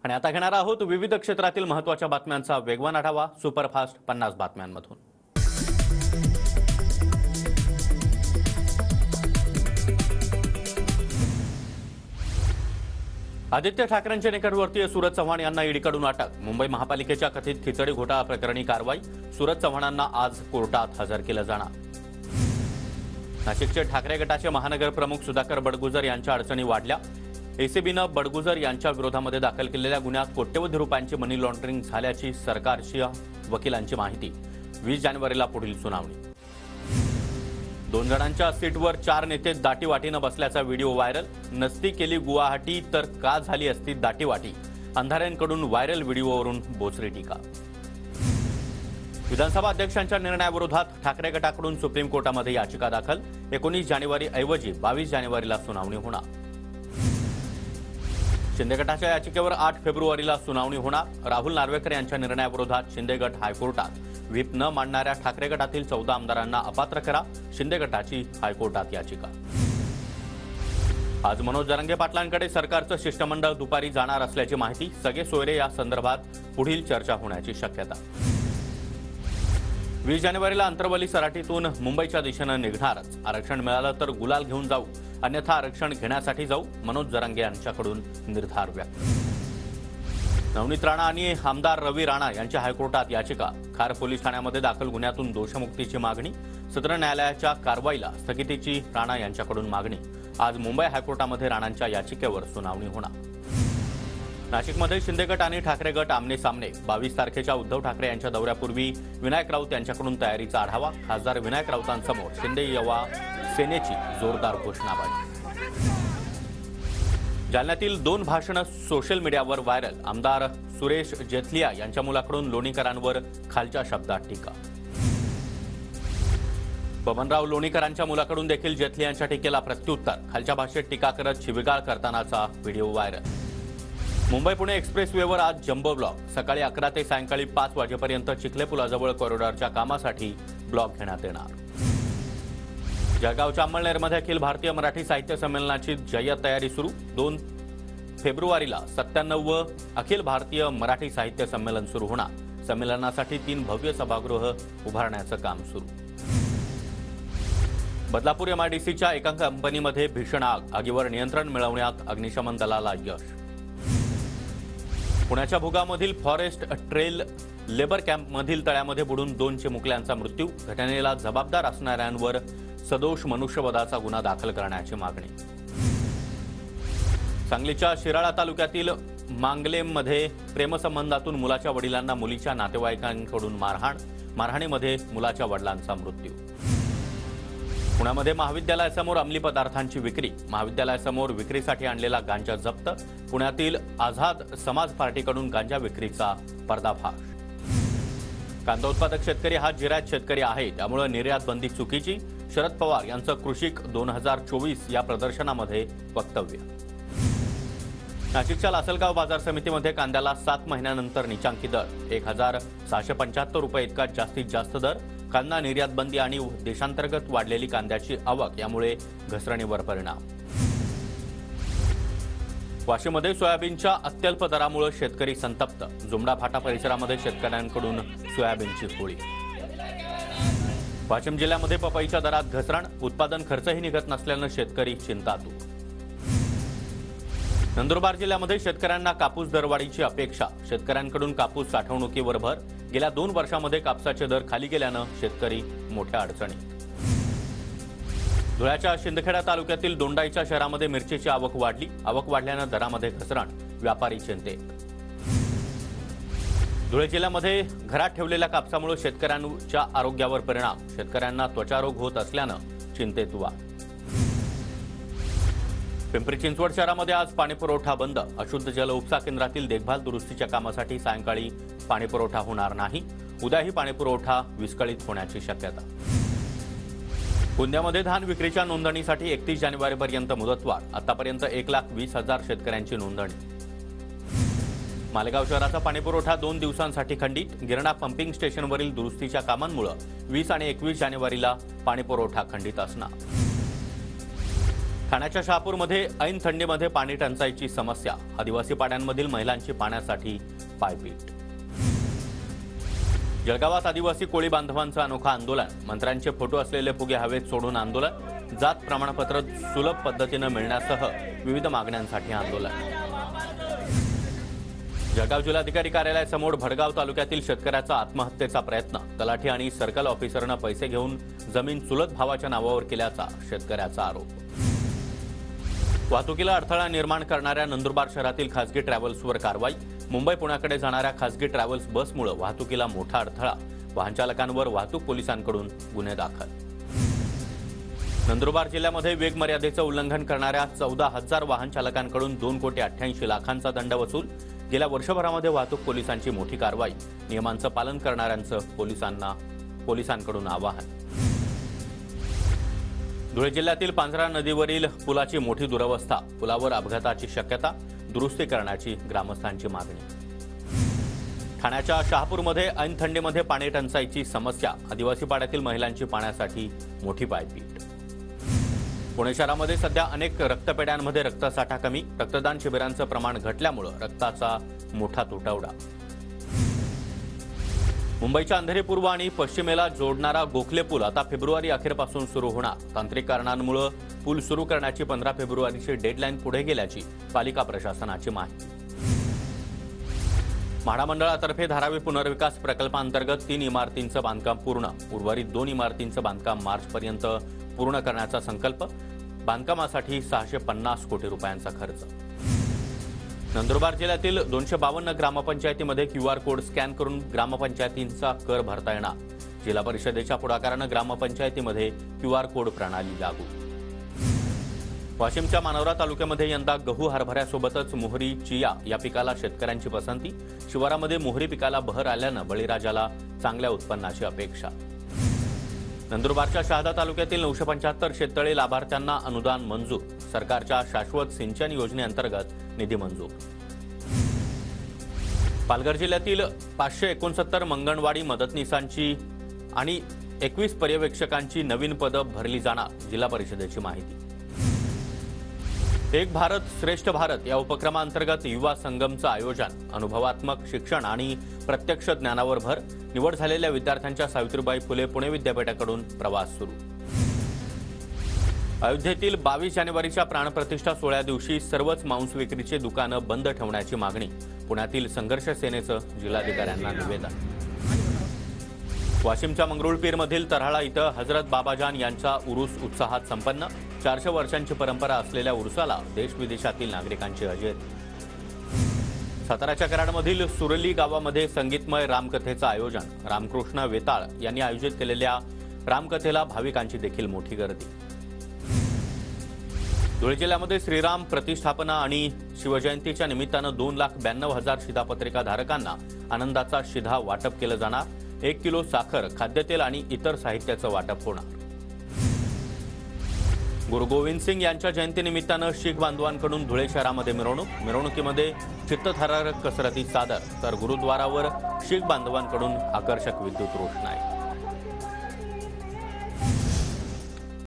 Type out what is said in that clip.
आणि आता घेणार आहोत विविध क्षेत्रातील महत्त्वाच्या बातम्यांचा वेगवान आढावा सुपरफास्ट 50 बातम्यांमधून। आदित्य ठाकरेंचे निकटवर्तीय सूरज चव्हाण यांना ईडीकडून अटक। मुंबई महापालिकेच्या कथित खिचडी घोटाळा प्रकरणी कारवाई। सूरज चव्हाणांना आज कोर्टात हजर केलं जाणार। नाशिकचे ठाकरे गटाचे महानगर प्रमुख सुधाकर बडगुजर यांच्या अडचणी वाढल्या। एसीबीनं बडगुजर यांच्या विरोधामध्ये दाखल केलेल्या गुन्ह्यात कोट्यवधी रुपयांची मनी लॉन्ड्रिंग झाल्याची सरकारच्या वकिलांची माहिती। 20 जानेवारीला पुढील सुनावणी। 2 जणांच्या सीटवर 4 नेते दाटीवाटीनं बसल्याचा व्हिडिओ व्हायरल। नसती केली गुवाहाटी तर का झाली असती दाटीवाटी। अंधाऱ्यांकडून व्हायरल व्हिडिओवरून बोचरी टीका। विधानसभा अध्यक्षांच्या निर्णयाविरोधात ठाकरे गटाकडून सुप्रीम कोर्टामध्ये याचिका दाखल। 19 जानेवारी ऐवजी 22 जानेवारीला सुनावणी होणार। शिंदे गटाच्या याचिकेवर 8 फेब्रुवारीला सुनावणी होणार। राहुल नार्वेकर यांच्या निर्णयाविरोधात शिंदे गट हायकोर्टात। व्हीप न मांडणाऱ्या ठाकरे गटातील 14 आमदारांना अपात्र करा, शिंदे गटाची हायकोर्टात याचिका। आज मनोज जरांगे पाटलांकडे सरकारचं शिष्टमंडळ दुपारी जाणार असल्याची माहिती। सगळे सोयरे या संदर्भात पुढील चर्चा होण्याची शक्यता। 20 जानेवारीला अंतरवली सराटीतून मुंबईच्या दिशेनं निघणारच। आरक्षण मिळालं तर गुलाल घेऊन जाऊ, अन्यथा आरक्षण घेण्यासाठी जाऊ, मनोज जरांगे यांच्याकडून निर्धार व्यक्त। नवनीत राणा आणि आमदार रवी राणा यांच्या हायकोर्टात याचिका। खार पोलीस ठाण्यामध्ये दाखल गुन्ह्यातून दोषमुक्तीची मागणी। सत्र न्यायालयाच्या कारवाईला स्थगितीची राणा यांच्याकडून मागणी। आज मुंबई हायकोर्टामध्ये राणांच्या याचिकेवर सुनावणी होणार। नाशिकमध्ये शिंदे गट आणि ठाकरे गट आमने सामने। 22 तारखेच्या उद्धव ठाकरे यांच्या दौऱ्यापूर्वी विनायक राऊत यांच्याकडून तयारीचा आढावा। खासदार विनायक राऊतांसमोर शिंदे युवा सेनेची जोरदार घोषणाबाजी। जालन्यातील 2 भाषणं सोशल मीडियावर व्हायरल। आमदार सुरेश जेथलिया यांच्या मुलाकडून लोणीकरांवर खालच्या शब्दात टीका। बबनराव लोणीकरांच्या मुलाकडून देखील जेथलियांच्या टीकेला प्रत्युत्तर। खालच्या भाषेत टीका करत शिवीगाळ करतानाचा व्हिडिओ व्हायरल। मुंबई पुणे एक्सप्रेसवेवर आज जम्बो ब्लॉक। सकाळी 11 ते सायंकाळी 5 वाजेपर्यंत चिखले पुलाजवळ कॉरिडॉरच्या कामासाठी ब्लॉक घेण्यात येणार। जळगावच्या अंमळनेरमध्ये अखिल भारतीय मराठी साहित्य संमेलनाची जय्यत तयारी सुरू। 2 फेब्रुवारीला 97वे अखिल भारतीय मराठी साहित्य संमेलन सुरू होणार। संमेलनासाठी 3 भव्य सभागृह उभारण्याचं काम सुरू। बदलापूर एमआयडीसीच्या एका कंपनीमध्ये भीषण आग। आगीवर नियंत्रण मिळवण्यात अग्निशमन दलाला यश। पुण्याच्या भुगामधील फॉरेस्ट ट्रेल लेबर कॅम्पमधील तळ्यामध्ये बुडून 2 चिमुकल्यांचा मृत्यू। घटनेला जबाबदार असणाऱ्यांवर सदोष मनुष्यवधाचा गुन्हा दाखल करण्याची मागणी। सांगलीच्या शिराळा तालुक्यातील मांगलेमध्ये प्रेमसंबंधातून मुलाच्या वडिलांना मुलीच्या नातेवाईकांकडून मारहाण। मारहाणीमध्ये मुलाच्या वडिलांचा मृत्यू। पुण्यामध्ये महाविद्यालयासमोर अंमली पदार्थांची विक्री। महाविद्यालयासमोर विक्रीसाठी आणलेला गांजा जप्त। पुण्यातील आझाद समाज पार्टीकडून गांजा विक्रीचा पर्दाफाश। कांदा उत्पादक शेतकरी हा जिरायत शेतकरी आहे, त्यामुळे निर्यात बंदी चुकीची। शरद पवार यांचं कृषिक 2024 या प्रदर्शनामध्ये वक्तव्य। नाशिकच्या लासलगाव बाजार समितीमध्ये कांद्याला 7 महिन्यानंतर निचांकी दर। 1675 रुपये इतका जास्तीत जास्त दर। कांदा निर्यात बंदी आणि देशांतर्गत वाढलेली कांद्याची आवक यामुळे घसरणीवर परिणाम। वाशीमध्ये सोयाबीनच्या अत्यल्प दरामुळे शेतकरी संतप्त। जुमडा फाटा परिसरामध्ये शेतकऱ्यांकडून सोयाबीनची होळी। वाशिम जिल्ह्यामध्ये पपईच्या दरात घसरण। उत्पादन खर्चही निघत नसल्यानं शेतकरी चिंतातूर। नंदुरबार जिल्ह्यामध्ये शेतकऱ्यांना कापूस दरवाढीची अपेक्षा। शेतकऱ्यांकडून कापूस साठवणुकीवर भर। गेल्या 2 वर्षांमध्ये कापसाचे दर खाली गेल्यानं शेतकरी मोठ्या अडचणीत। धुळ्याच्या शिंदखेडा तालुक्यातील दोंडाईच्या शहरामध्ये मिरचीची आवक वाढली। आवक वाढल्यानं दरामध्ये घसरण। व्यापारी चिंतेत। धुळे जिल्ह्यामध्ये घरात ठेवलेल्या कापसामुळे शेतकऱ्यांच्या आरोग्यावर परिणाम। शेतकऱ्यांना त्वचारोग होत असल्यानं चिंतेत वाढ। पिंपरी चिंचवड शहरामध्ये आज पाणीपुरवठा बंद। अशुद्ध जल उपसा केंद्रातील देखभाल दुरुस्तीच्या कामासाठी सायंकाळी पाणीपुरवठा होणार नाही। उद्याही पाणीपुरवठा विस्कळीत होण्याची शक्यता। गोंदियामध्ये धान विक्रीच्या नोंदणीसाठी 31 जानेवारीपर्यंत मुदतवाढ। आतापर्यंत 1,20,000 शेतकऱ्यांची नोंदणी। मालेगाव शहराचा पाणीपुरवठा 2 दिवसांसाठी खंडित। गिरणा पंपिंग स्टेशनवरील दुरुस्तीच्या कामांमुळे 20 आणि 21 जानेवारीला पाणीपुरवठा खंडित असणार। ठाण्याच्या शहापूरमध्ये ऐन थंडीमध्ये पाणी टंचाईची समस्या, आदिवासी पाड्यांमधील महिलांची पाण्यासाठी पायपीट. जळगावात आदिवासी कोळी बांधवांचं अनोखं आंदोलन, मंत्र्यांचे फोटो असलेले फुगे हवेत सोडून आंदोलन, जात प्रमाणपत्र सुलभ पद्धतीनं मिळण्यासह विविध मागण्यांसाठी आंदोलन. जळगाव जिल्हाधिकारी कार्यालयासमोर भडगाव तालुक्यातील शेतकऱ्याचा आत्महत्येचा प्रयत्न, तलाठी आणि सर्कल ऑफिसरनं पैसे घेऊन जमीन चुलत भावाच्या नावावर केल्याचा शेतकऱ्याचा आरोप. वाहतुकीला अडथळा निर्माण करणाऱ्या नंदुरबार शहरातील खासगी ट्रॅव्हल्सवर कारवाई, मुंबई पुण्याकडे जाणाऱ्या खासगी ट्रॅव्हल्स बसमुळे वाहतुकीला मोठा अडथळा, वाहन चालकांवर वाहतूक पोलिसांकडून गुन्हे दाखल. नंदुरबार जिल्ह्यामध्ये वेग मर्यादेचं उल्लंघन करणाऱ्या 14,000 वाहन चालकांकडून 2,88,00,000चा दंड वसूल, गेल्या वर्षभरामध्ये वाहतूक पोलिसांची मोठी कारवाई, नियमांचं पालन करणाऱ्यांचं पोलिसांकडून आवाहन. धुळे जिल्ह्यातील पांझरा नदीवरील पुलाची मोठी दुरवस्था, पुलावर अपघाताची शक्यता, दुरुस्ती करण्याची ग्रामस्थांची मागणी. ठाण्याच्या शहापूरमध्ये ऐन थंडीमध्ये पाणी टंचाईची समस्या, आदिवासी पाड्यातील महिलांची पाण्यासाठी मोठी पायपीट. पुणे शहरामध्ये सध्या अनेक रक्तपेढ्यांमध्ये रक्तसाठा कमी, रक्तदान शिबिरांचं प्रमाण घटल्यामुळे रक्ताचा मोठा तुटवडा. मुंबईच्या अंधेरी पूर्व आणि पश्चिमेला जोडणारा गोखले पूल आता फेब्रुवारी अखेरपासून सुरू होणार. तांत्रिक कारणांमुळे पूल सुरू करण्याची 15 फेब्रुवारीची डेडलाईन पुढे गेल्याची पालिका प्रशासनाची माहिती. म्हाडा मंडळातर्फे धारावी पुनर्विकास प्रकल्पांतर्गत 3 इमारतींचं बांधकाम पूर्ण, उर्वरित 2 इमारतींचं बांधकाम मार्चपर्यंत पूर्ण करण्याचा संकल्प, बांधकामासाठी 650 कोटी रुपयांचा खर्च. नंदुरबार जिल्ह्यातील 252 ग्रामपंचायतीमध्ये QR कोड स्कॅन करून ग्रामपंचायतींचा कर भरता येणार. जिल्हा परिषदेच्या पुढाकारानं ग्रामपंचायतीमध्ये QR कोड प्रणाली लागू. वाशिमच्या मानोरा तालुक्यामध्ये यंदा गहू हरभऱ्यासोबतच मोहरी, चिया या पिकाला शेतकऱ्यांची पसंती. शिवारामध्ये मोहरी पिकाला बहर आल्यानं बळीराजाला चांगल्या उत्पन्नाची अपेक्षा. नंदुरबारच्या शहादा तालुक्यातील 975 शेततळे लाभार्थ्यांना अनुदान मंजूर, सरकारच्या शाश्वत सिंचन योजनेअंतर्गत निधी मंजूर. पालघर जिल्ह्यातील 569 मंगणवाडी मदतनीसांची आणि 21 पर्यवेक्षकांची नवीन पदं भरली जाणार, जिल्हा परिषदेची माहिती. एक भारत श्रेष्ठ भारत या उपक्रमांतर्गत युवा संगमचं आयोजन, अनुभवात्मक शिक्षण आणि प्रत्यक्ष ज्ञानावर भर, निवड झालेल्या विद्यार्थ्यांच्या सावित्रीबाई फुले पुणे विद्यापीठाकडून प्रवास सुरू. अयोध्येतील 22 जानेवारीच्या प्राणप्रतिष्ठा सोहळ्या दिवशी सर्वच मांस विक्रीची दुकानं बंद ठेवण्याची मागणी, पुण्यातील संघर्ष सेनेचं जिल्हाधिकाऱ्यांना निवेदन. वाशिमच्या मंगरुळपीरमधील तऱ्हाळा इथं हजरत बाबाजान यांचा उरूस उत्साहात संपन्न, 400 वर्षांची परंपरा असलेल्या उरुसाला देश-विदेशातील नागरिकांची हजेरी. साताराच्या कराडमधील सुरली गावामध्ये संगीतमय रामकथेचं आयोजन, रामकृष्ण वेताळ यांनी आयोजित केलेल्या रामकथेला भाविकांची देखील मोठी गर्दी. धुळे जिल्ह्यामध्ये श्रीराम प्रतिष्ठापना आणि शिवजयंतीच्या निमित्तानं 2,92,000 शिधापत्रिका धारकांना आनंदाचा शिधा वाटप केलं जाणार. 1 किलो साखर, खाद्यतेल आणि इतर साहित्याचं वाटप होणार. गुरु गोविंद सिंग यांच्या जयंतीनिमित्तानं शीख बांधवांकडून धुळे शहरामध्ये मिरवणुकीमध्ये चित्तथरारक कसरती सादर, तर गुरुद्वारावर शीख बांधवांकडून आकर्षक विद्युत रोषणाई.